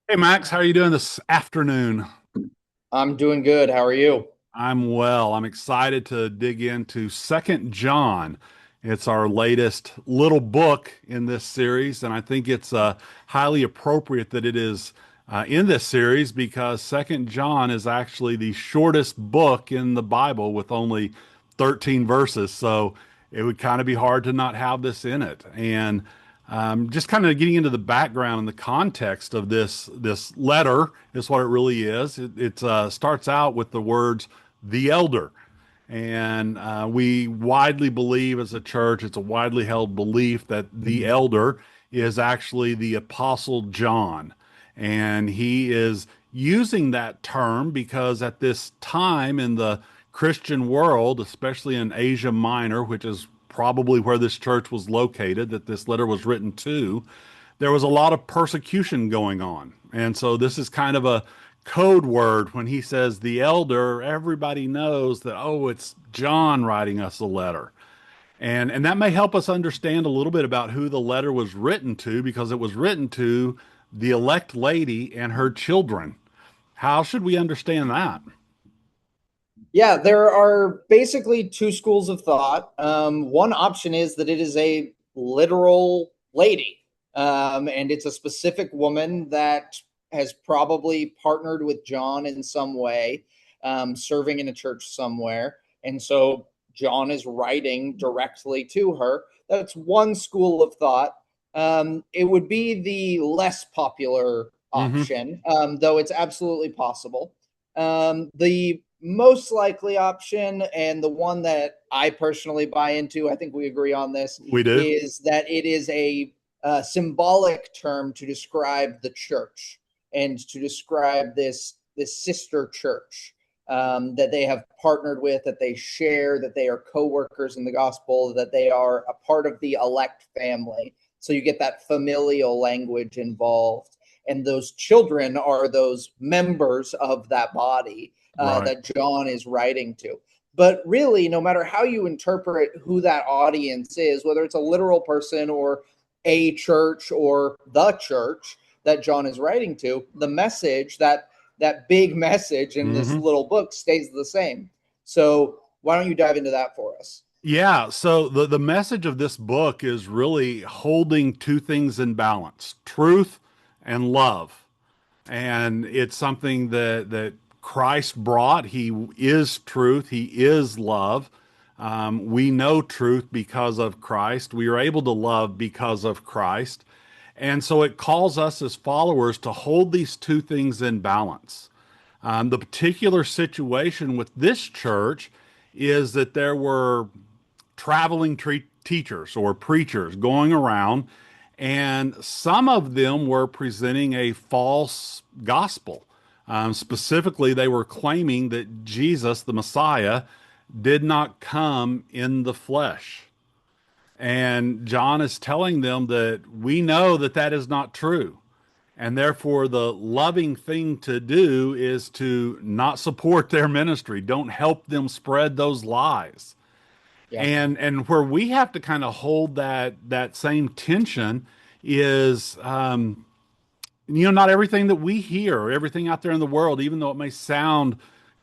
Hey Max, how are you doing this afternoon? I'm doing good. How are you? I'm well. I'm excited to dig into Second John. It's our latest little book in this series, and I think it's highly appropriate that it is in this series because Second John is actually the shortest book in the Bible with only 13 verses. So it would kind of be hard to not have this in it. And just kind of getting into the background and the context of this letter is what it really is. It starts out with the words "the elder," and we widely believe as a church, it's a widely held belief that the elder is actually the Apostle John, and he is using that term because at this time in the Christian world, especially in Asia Minor, which is probably where this church was located, that this letter was written to, there was a lot of persecution going on. And so this is kind of a code word when he says the elder, everybody knows that, oh, it's John writing us a letter. And that may help us understand a little bit about who the letter was written to because it was written to the elect lady and her children. How should we understand that? Yeah, there are basically two schools of thought. One option is that it is a literal lady, and it's a specific woman that has probably partnered with John in some way, serving in a church somewhere. And so John is writing directly to her. That's one school of thought. It would be the less popular Hmm. option, though it's absolutely possible. The most likely option, and the one that I personally buy into, I think we agree on this, We do. is that it is a symbolic term to describe the church and to describe this sister church that they have partnered with, that they share, that they are co-workers in the gospel, that they are a part of the elect family. So you get that familial language involved, and those children are those members of that body Right. that John is writing to. But really, no matter how you interpret who that audience is, whether it's a literal person or a church or the church that John is writing to, the message, that big message in this Hmm. little book, stays the same. So why don't you dive into that for us? Yeah, so the message of this book is really holding two things in balance, truth and love. And it's something that Christ brought. He is truth. He is love. We know truth because of Christ. We are able to love because of Christ. And so it calls us as followers to hold these two things in balance. The particular situation with this church is that there were traveling teachers or preachers going around, and some of them were presenting a false gospel. Specifically, they were claiming that Jesus, the Messiah, did not come in the flesh. And John is telling them that we know that that is not true. And therefore, the loving thing to do is to not support their ministry. Don't help them spread those lies. Yeah, And where we have to kind of hold that same tension is not everything that we hear, everything out there in the world, even though it may sound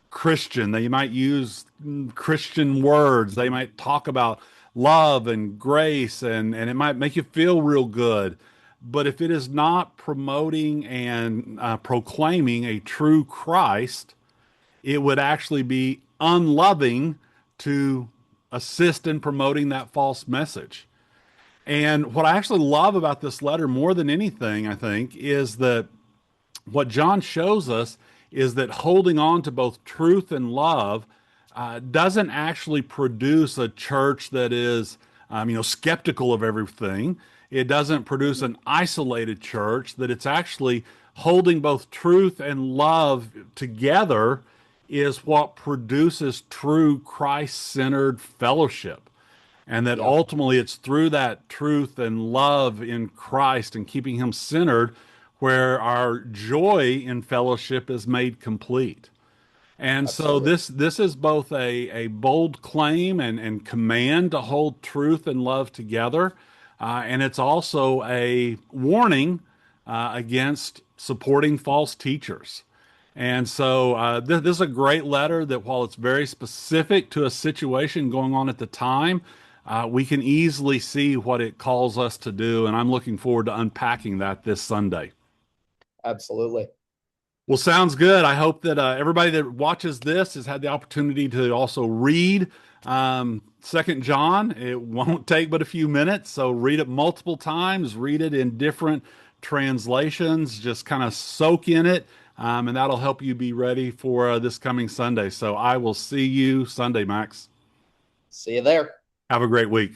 Christian, they might use Christian words, they might talk about love and grace, and it might make you feel real good. But if it is not promoting and proclaiming a true Christ, it would actually be unloving to assist in promoting that false message. And what I actually love about this letter more than anything, I think, is that what John shows us is that holding on to both truth and love doesn't actually produce a church that is, skeptical of everything. It doesn't produce an isolated church, that it's actually holding both truth and love together is what produces true Christ-centered fellowship. And that yeah, ultimately it's through that truth and love in Christ and keeping him centered where our joy in fellowship is made complete. And so absolutely. this is both a bold claim and command to hold truth and love together. And it's also a warning against supporting false teachers. And so this is a great letter that, while it's very specific to a situation going on at the time, we can easily see what it calls us to do. And I'm looking forward to unpacking that this Sunday. Absolutely. Well, sounds good. I hope that everybody that watches this has had the opportunity to also read Second John. It won't take but a few minutes, so read it multiple times. Read it in different translations. Just kind of soak in it, and that'll help you be ready for this coming Sunday. So I will see you Sunday, Max. See you there. Have a great week.